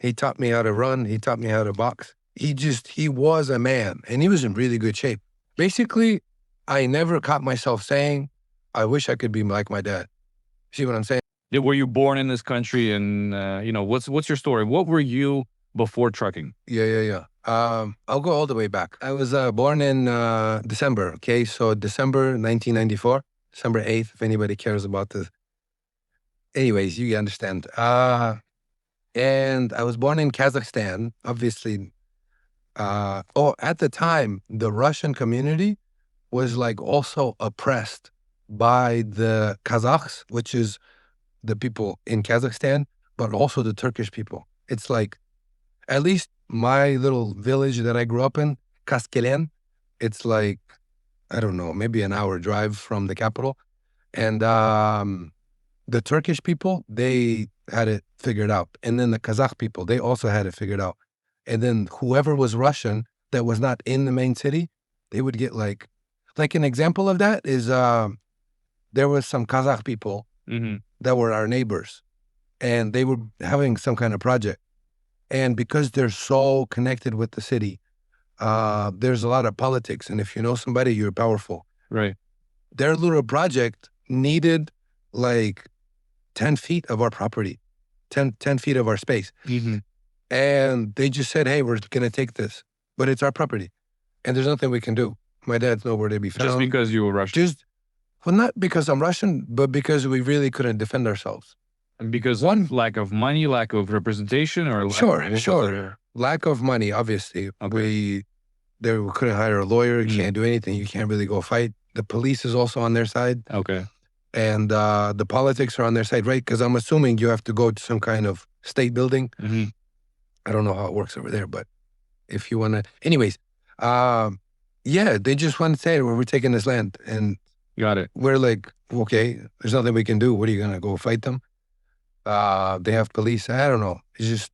He taught me how to run. He taught me how to box. He was a man, and he was in really good shape. Basically, I never caught myself saying, I wish I could be like my dad. See what I'm saying? Were you born in this country? And, what's your story? What were you before trucking? Yeah. I'll go all the way back. I was born in December, okay? So December 1994, December 8th, if anybody cares about this. Anyways, you understand. And I was born in Kazakhstan, obviously. At the time, the Russian community was like also oppressed by the Kazakhs, which is the people in Kazakhstan, but also the Turkish people. It's like, at least my little village that I grew up in, Kaskelen, it's like, I don't know, maybe an hour drive from the capital. And the Turkish people, they had it figured out. And then the Kazakh people, they also had it figured out. And then whoever was Russian that was not in the main city, they would get like an example of that is there was some Kazakh people that were our neighbors, and they were having some kind of project. And because they're so connected with the city, there's a lot of politics. And if you know somebody, you're powerful. Right. Their little project needed like 10 feet of our property, 10 feet of our space. And they just said, hey, we're going to take this, but it's our property. And there's nothing we can do. My dad's nowhere to be found. Just because you were Russian? Well, not because I'm Russian, but because we really couldn't defend ourselves. And because lack of money, lack of representation, or Sure. Lack of money, obviously. Okay. We couldn't hire a lawyer. You can't do anything. You can't really go fight. The police is also on their side. Okay. And the politics are on their side, right? Because I'm assuming you have to go to some kind of state building. I don't know how it works over there, but if you want to, anyways, they just want to say, well, we're taking this land. And got it. We're like, okay, there's nothing we can do. What are you going to go fight them? They have police. I don't know. It's just,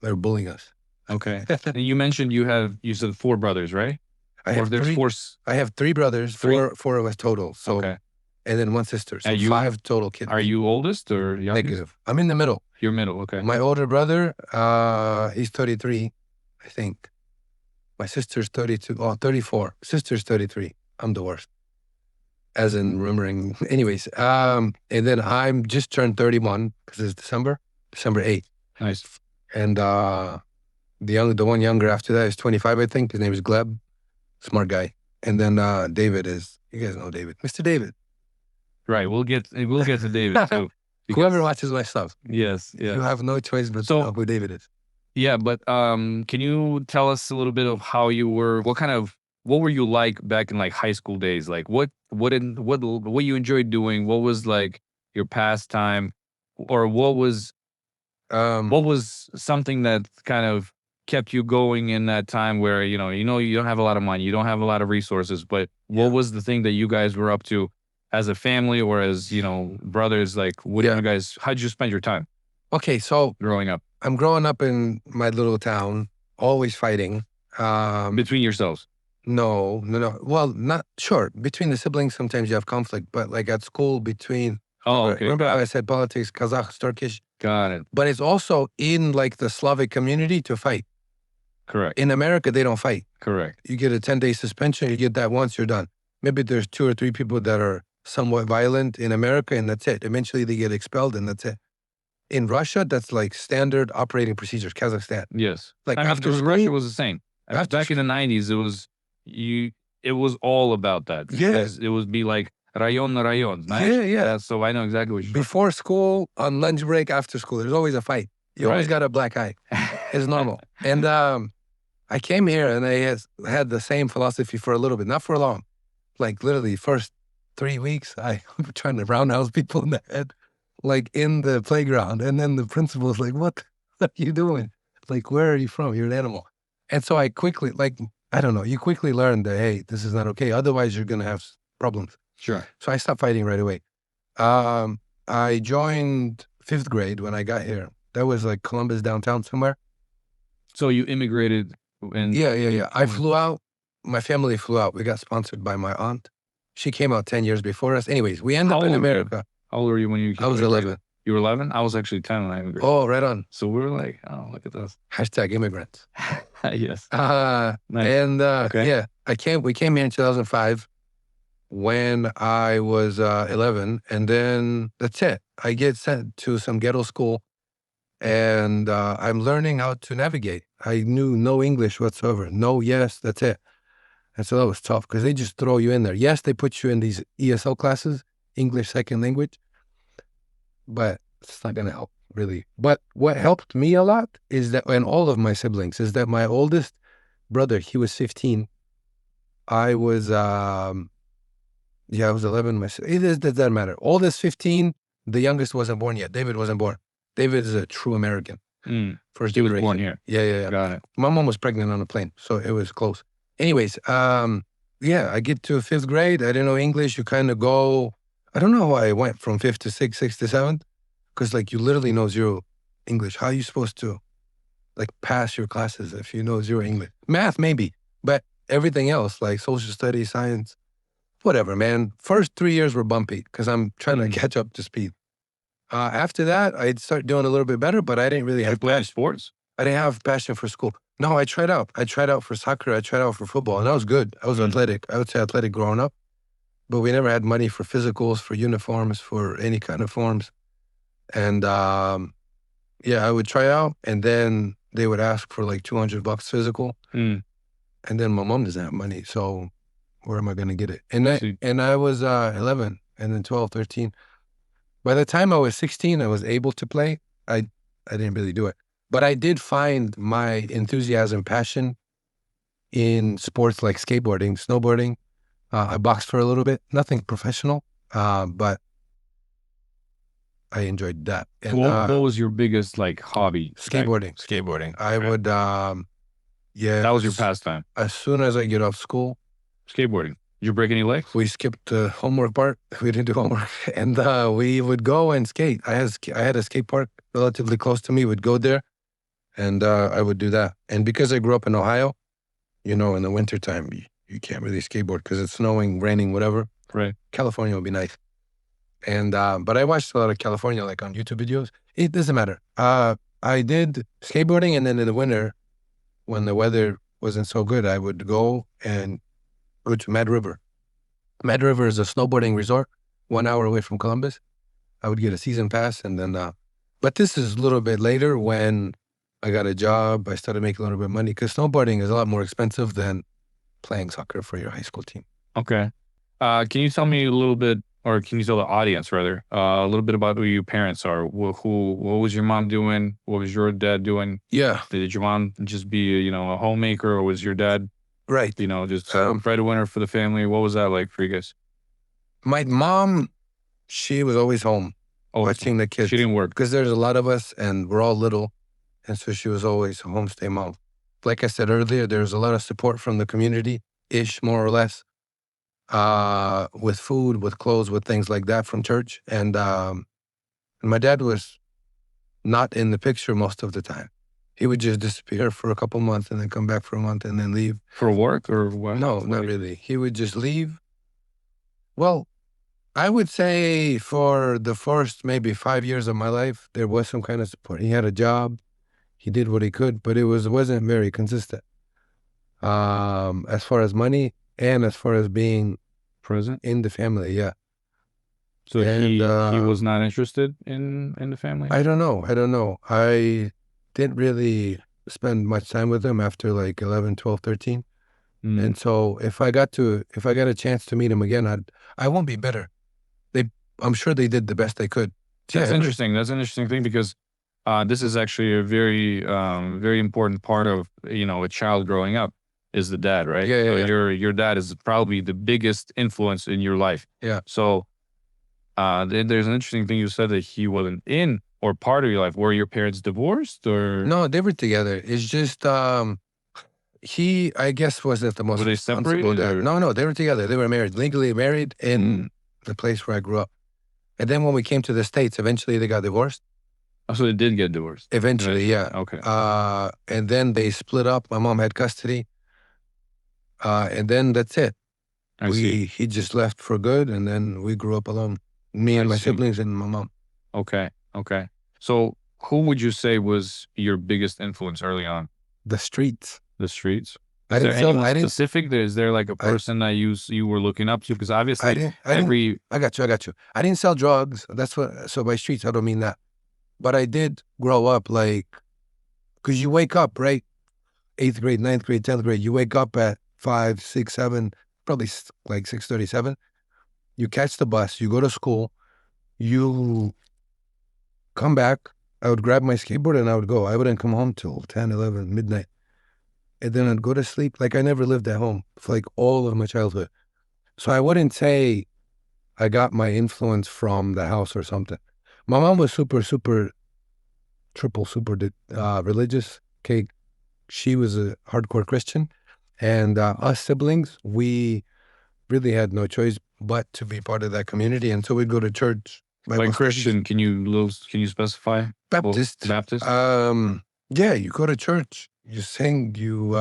they're bullying us. Okay. And you mentioned you said 4 brothers, right? I have 3 brothers, 4 of us total. So, okay. And then 1 sister. So 5 total kids. Are you oldest or youngest? Negative. I'm in the middle. You're middle, okay. My older brother, he's 33, I think. My sister's 32, 34. Sister's 33. I'm the worst. As in remembering, anyways. And then I'm just turned 31 because it's December 8th. Nice. And the one younger after that is 25, I think. His name is Gleb, smart guy. And then David is, you guys know David, Mr. David. Right, we'll get to David too. Whoever watches my stuff. Yes. You have no choice but to know who David is. Yeah, but can you tell us a little bit of how you were? What were you like back in like high school days? Like what you enjoyed doing? What was like your pastime, or what was something that kind of kept you going in that time where you don't have a lot of money, you don't have a lot of resources, but what was the thing that you guys were up to as a family or as brothers? Like how did you spend your time? Okay, so growing up, I'm growing up in my little town, always fighting. Between yourselves? No. Well, not sure. Between the siblings, sometimes you have conflict, but like at school between. Oh, okay. Remember how I said politics, Kazakh, Turkish? Got it. But it's also in like the Slavic community to fight. Correct. In America, they don't fight. Correct. You get a 10-day suspension, you get that once, you're done. Maybe there's 2 or 3 people that are somewhat violent in America, and that's it. Eventually they get expelled, and that's it. In Russia, that's like standard operating procedures, Kazakhstan. Yes. Like Russia was the same. Back in the 90s, it was all about that. Yeah. It would be like rayon na rayon. Yeah. So I know exactly what you're Before school, on lunch break, after school, there's always a fight. You always got a black eye. It's normal. And I came here and I had the same philosophy for a little bit, not for long. Like literally first 3 weeks, I'm trying to roundhouse people in the head, like in the playground. And then the principal's like, what are you doing? Like, where are you from? You're an animal. And so I quickly, you quickly learn that, hey, this is not okay. Otherwise, you're going to have problems. Sure. So I stopped fighting right away. I joined 5th grade when I got here. That was like Columbus downtown somewhere. So you immigrated? Yeah. I flew out. My family flew out. We got sponsored by my aunt. She came out 10 years before us. Anyways, we ended up in America. How old were you when you came? I was 11. You were 11? I was actually 10 when I immigrated. Oh, right on. So we were like, oh, look at this. Hashtag immigrants. Yes. Nice. And Okay. yeah, we came here in 2005 when I was 11, and then that's it. I get sent to some ghetto school, and I'm learning how to navigate. I knew no English whatsoever. No, yes, that's it. And so that was tough because they just throw you in there. Yes, they put you in these ESL classes, English second language, but it's not going to help really. But what helped me a lot is that, and all of my siblings, is that my oldest brother, he was 15. I was, yeah, I was 11. It doesn't matter. Oldest 15, the youngest wasn't born yet. David wasn't born. David is a true American. First He was generation. born here. Yeah. Got it. My mom was pregnant on a plane, so it was close. Anyways, yeah, I get to fifth grade. I didn't know English. You kind of go, I don't know why I went from fifth to sixth, sixth to seventh, because like you literally know zero English. How are you supposed to like pass your classes if you know zero English? Math, maybe, but everything else, like social studies, science, whatever, man. First 3 years were bumpy because I'm trying to catch up to speed. After that, I'd start doing a little bit better, but I didn't really have playing sports. I didn't have passion for school. No, I tried out. I tried out for soccer. I tried out for football, and I was good. I was athletic. I would say athletic growing up, but we never had money for physicals, for uniforms, for any kind of forms. And yeah, I would try out, and then they would ask for like $200 physical, and then my mom doesn't have money, so where am I going to get it? And I was 11, and then 12, 13. By the time I was 16, I was able to play. I didn't really do it. But I did find my enthusiasm, passion in sports like skateboarding, snowboarding. I boxed for a little bit, nothing professional, but I enjoyed that. And what was your biggest like hobby? skateboarding. Skateboarding. I would, yeah. That was your pastime. As soon as I get off school, skateboarding. Did you break any legs? We skipped the homework part. We didn't do homework, and we would go and skate. I had a skate park relatively close to me. We'd go there, and I would do that. And because I grew up in Ohio, you know, in the wintertime, you can't really skateboard because it's snowing, raining, whatever. Right. California would be nice. And but I watched a lot of California, like on YouTube videos. It doesn't matter. I did skateboarding, and then in the winter, when the weather wasn't so good, I would go to Mad River. Mad River is a snowboarding resort 1 hour away from Columbus. I would get a season pass, and then, but this is a little bit later when I got a job. I started making a little bit of money because snowboarding is a lot more expensive than playing soccer for your high school team. Okay. Can you tell me a little bit, or can you tell the audience rather, a little bit about who your parents are? What was your mom doing? What was your dad doing? Yeah. Did your mom just be, a homemaker, or was your dad, right, just breadwinner for the family? What was that like for you guys? My mom, she was always home watching the kids. She didn't work because there's a lot of us, and we're all little, and so she was always a homestay mom. Like I said earlier, there's a lot of support from the community-ish, more or less, with food, with clothes, with things like that from church. And my dad was not in the picture most of the time. He would just disappear for a couple months and then come back for a month and then leave. For work or what? No, not really. He would just leave. Well, I would say for the first maybe 5 years of my life, there was some kind of support. He had a job. He did what he could, but it wasn't very consistent. As far as money and as far as being present in the family, yeah. So he was not interested in the family? I don't know. I didn't really spend much time with him after like 11, 12, 13. And so if I got a chance to meet him again, I won't be bitter. I'm sure they did the best they could. That's interesting. That's an interesting thing because this is actually a very, very important part of, a child growing up is the dad, right? Yeah, so yeah. Your dad is probably the biggest influence in your life. Yeah. So there's an interesting thing you said that he wasn't in or part of your life. Were your parents divorced or? No, they were together. It's just he, I guess, wasn't the most. Were they separated? Or? No, they were together. They were married, legally married in the place where I grew up. And then when we came to the States, eventually they got divorced. Oh, so they did get divorced? Eventually, yeah. Okay. And then they split up. My mom had custody. And then that's it. He just left for good, and then we grew up alone. Me and my siblings and my mom. Okay. Okay. So who would you say was your biggest influence early on? The streets. The streets? I Is didn't there sell. anyone specific? Is there like a I, person that you were looking up to? Because obviously I didn't. every I got you. I got you. I didn't sell drugs. That's what. So by streets, I don't mean that. But I did grow up like, because you wake up, right? Eighth grade, ninth grade, 10th grade. You wake up at 5, 6, 7, probably like 6:37. You catch the bus. You go to school. You come back. I would grab my skateboard and I would go. I wouldn't come home till 10, 11, midnight. And then I'd go to sleep. Like I never lived at home for like all of my childhood. So I wouldn't say I got my influence from the house or something. My mom was super, super, triple, super religious. Okay. She was a hardcore Christian. And us siblings, we really had no choice but to be part of that community. And so we'd go to church. like Christian, can you specify? Baptist. Baptist? Yeah, you go to church, you sing, you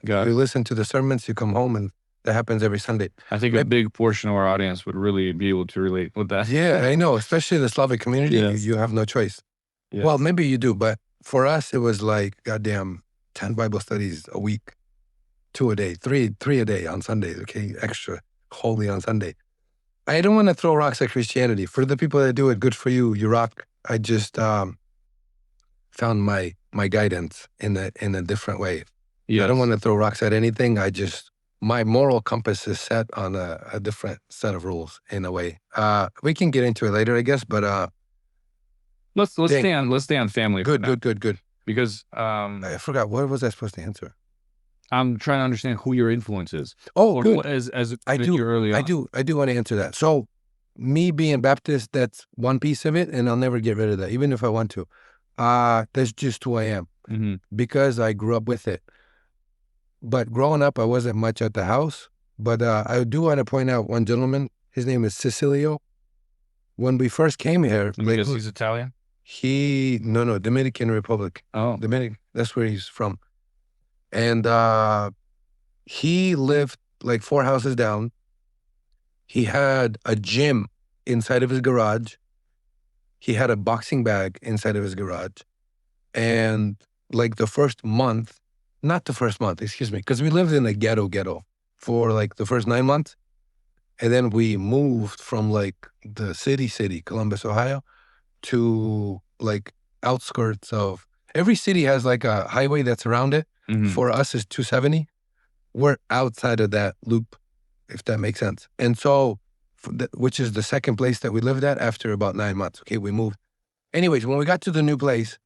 listen to the sermons, you come home, and that happens every Sunday. I think a big portion of our audience would really be able to relate with that. Yeah, I know, especially the Slavic community, Yes. you have no choice. Yes. Well, maybe you do, but for us, it was like goddamn 10 Bible studies a week, 2 a day, three a day on Sundays, okay, extra holy on Sunday. I don't want to throw rocks at Christianity. For the people that do it, good for you, you rock. I just found my guidance in a different way. Yes. I don't want to throw rocks at anything. My moral compass is set on a different set of rules in a way. We can get into it later, I guess, but let's stay on family. Good. Because I forgot, what was I supposed to answer? I'm trying to understand who your influence is. Oh, good. As I do. Early on. I do want to answer that. So me being Baptist, that's one piece of it, and I'll never get rid of that, even if I want to. That's just who I am because I grew up with it. But growing up, I wasn't much at the house. But I do want to point out one gentleman. His name is Cecilio. When we first came here, Because he's Italian? No, Dominican Republic. Oh. Dominican, that's where he's from. And he lived like 4 houses down. He had a gym inside of his garage. He had a boxing bag inside of his garage. And like the first month, not the first month, excuse me, because we lived in a ghetto for like the first 9 months. And then we moved from like the city, Columbus, Ohio, to like outskirts of, every city has like a highway that's around it. For us is 270. We're outside of that loop, if that makes sense. And so, which is the second place that we lived at after about 9 months. Okay, we moved. Anyways, when we got to the new place,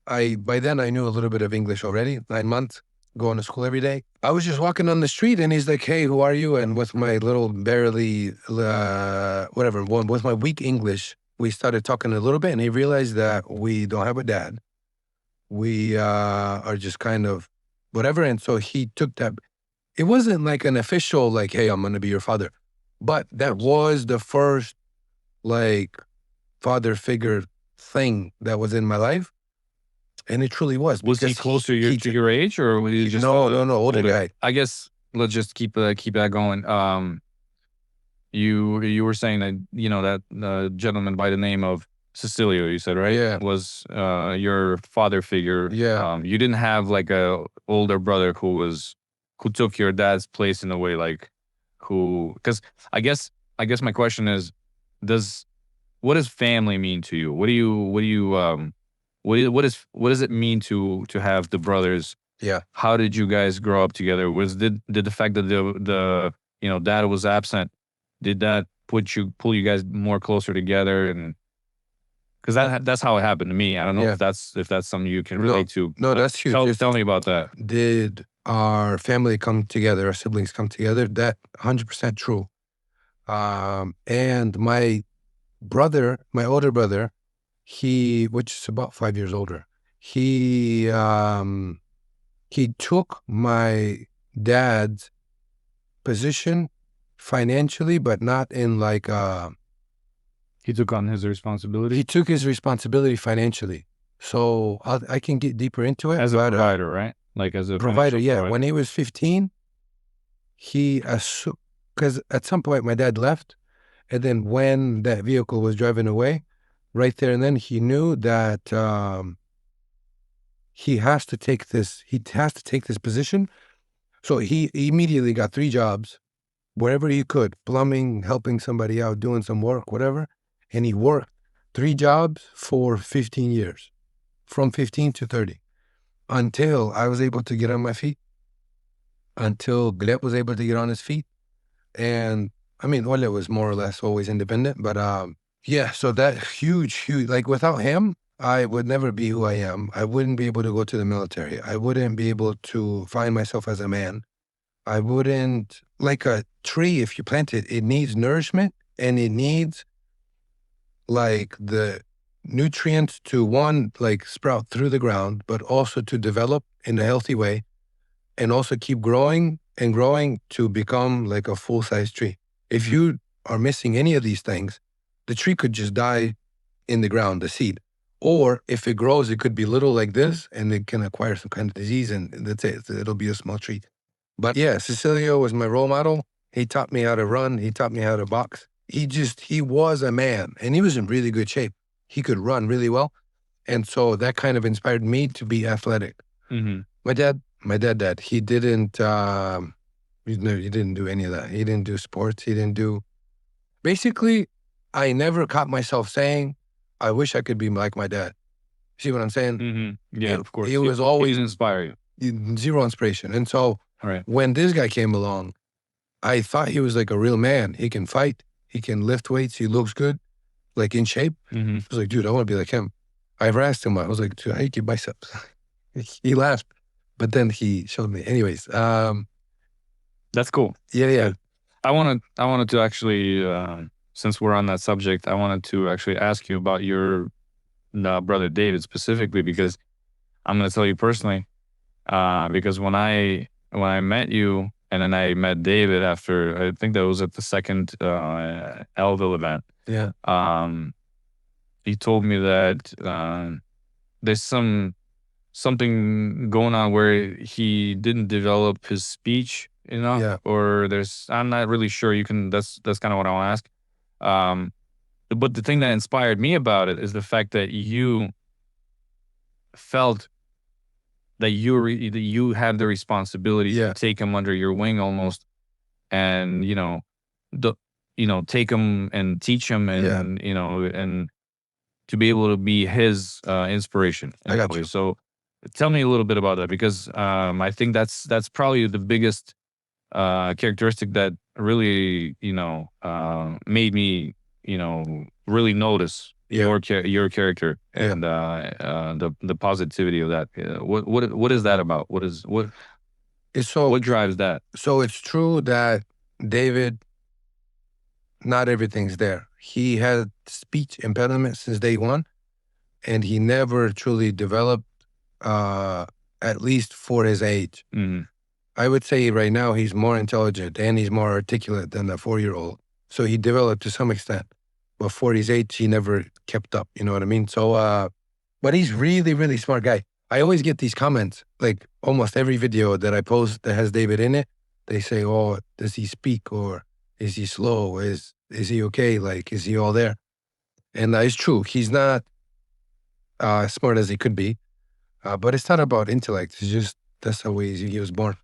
by then I knew a little bit of English already, 9 months, going to school every day. I was just walking on the street and he's like, hey, who are you? And with my little barely, with my weak English, we started talking a little bit and he realized that we don't have a dad. We are just kind of whatever. And so he took that. It wasn't like an official, like, hey, I'm going to be your father. But that was the first like father figure thing that was in my life. And it truly was. Was he closer to your age or was he just no, older guy. I guess let's just keep that going. You were saying that, that gentleman by the name of Cecilio, you said, right? Yeah. Was your father figure. Yeah. You didn't have like a older brother who took your dad's place in a way, like because I guess my question is, what does family mean to you? What does it mean to have the brothers? Yeah. How did you guys grow up together? Did the fact that the dad was absent, did that pull you guys more closer together? And because that's how it happened to me. I don't know if that's something you can relate to. No, that's huge. Tell me about that. Did our family come together, our siblings come together? That 100% true. And my brother, my older brother, which is about 5 years older, he took my dad's position financially, but not in like he took on his responsibility. He took his responsibility financially. So I can get deeper into it. As a provider, right? Like as a provider, yeah. Provider. When he was 15, because at some point my dad left, and then when that vehicle was driving away, right there and then, he knew that he has to take this. He has to take this position. So he immediately got 3 jobs wherever he could, plumbing, helping somebody out, doing some work, whatever. And he worked 3 jobs for 15 years, from 15 to 30, until I was able to get on my feet, until Gleb was able to get on his feet. And I mean, Ole was more or less always independent, but yeah, so that huge, like without him, I would never be who I am. I wouldn't be able to go to the military. I wouldn't be able to find myself as a man. I wouldn't, like a tree, if you plant it, it needs nourishment and it needs like the nutrients to one, like sprout through the ground, but also to develop in a healthy way and also keep growing and growing to become like a full-size tree. If you are missing any of these things, the tree could just die in the ground, the seed. Or if it grows, it could be little like this and it can acquire some kind of disease and that's it. It'll be a small tree. But yeah, Cecilio was my role model. He taught me how to run. He taught me how to box. He was a man and he was in really good shape. He could run really well. And so that kind of inspired me to be athletic. Mm-hmm. My dad, he didn't, he didn't do any of that. He didn't do sports. He didn't do, basically, I never caught myself saying, I wish I could be like my dad. See what I'm saying? Mm-hmm. Yeah, of course. He was always He's inspire you. zero inspiration. And so All right. when this guy came along, I thought he was like a real man. He can fight. He can lift weights. He looks good, like in shape. Mm-hmm. I was like, dude, I want to be like him. I ever asked him, I was like, dude, how do you keep biceps? He laughed, but then he showed me. Anyways, That's cool. yeah. I wanted to actually, since we're on that subject, I wanted to actually ask you about your brother David specifically, because I'm going to tell you personally, because when I met you and then I met David after, I think that was at the second Elville event. Yeah. He told me that there's something going on where he didn't develop his speech enough, Yeah. or I'm not really sure. That's kind of what I want to ask. But the thing that inspired me about it is the fact that you felt that you had the responsibility to take him under your wing almost, and take him and teach him, and and to be able to be his inspiration. I got you. So tell me a little bit about that, because I think that's probably the biggest characteristic that really made me really notice your character and the positivity of that. What is that about? What drives that? So it's true that David, not everything's there. He had speech impediment since day one, and he never truly developed, at least for his age. Mm-hmm. I would say right now he's more intelligent and he's more articulate than a 4-year-old. So he developed to some extent. But for his age, he never kept up. You know what I mean? So, but he's really, really smart guy. I always get these comments, like almost every video that I post that has David in it. They say, oh, does he speak, or is he slow? Is he okay? Like, is he all there? And it's true. He's not as smart as he could be. But it's not about intellect. It's just, that's how he was born.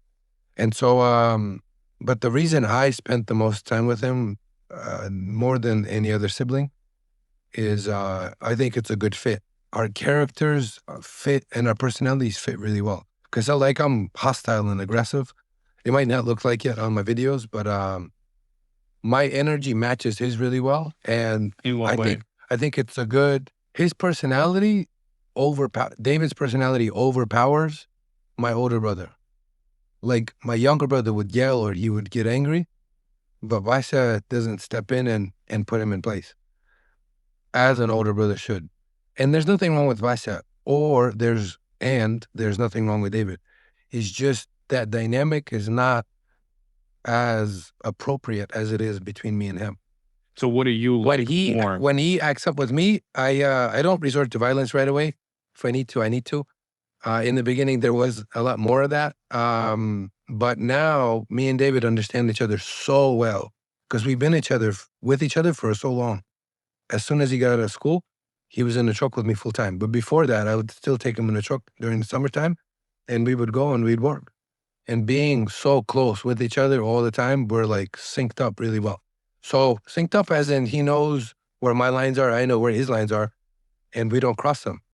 And so, but the reason I spent the most time with him, more than any other sibling, is I think it's a good fit. Our characters fit and our personalities fit really well. Because I'm hostile and aggressive. It might not look like it on my videos, but my energy matches his really well. And In what way? I think it's a good, David's personality overpowers my older brother. Like my younger brother would yell or he would get angry, but Vaisa doesn't step in and put him in place, as an older brother should. And there's nothing wrong with Vaisa, there's nothing wrong with David. It's just that dynamic is not as appropriate as it is between me and him. So what do you like more? When he acts up with me, I don't resort to violence right away. If I need to, I need to. In the beginning, there was a lot more of that. But now me and David understand each other so well because we've been with each other for so long. As soon as he got out of school, he was in the truck with me full time. But before that, I would still take him in the truck during the summertime, and we would go and we'd work. And being so close with each other all the time, we're like synced up really well. So synced up as in he knows where my lines are, I know where his lines are, and we don't cross them.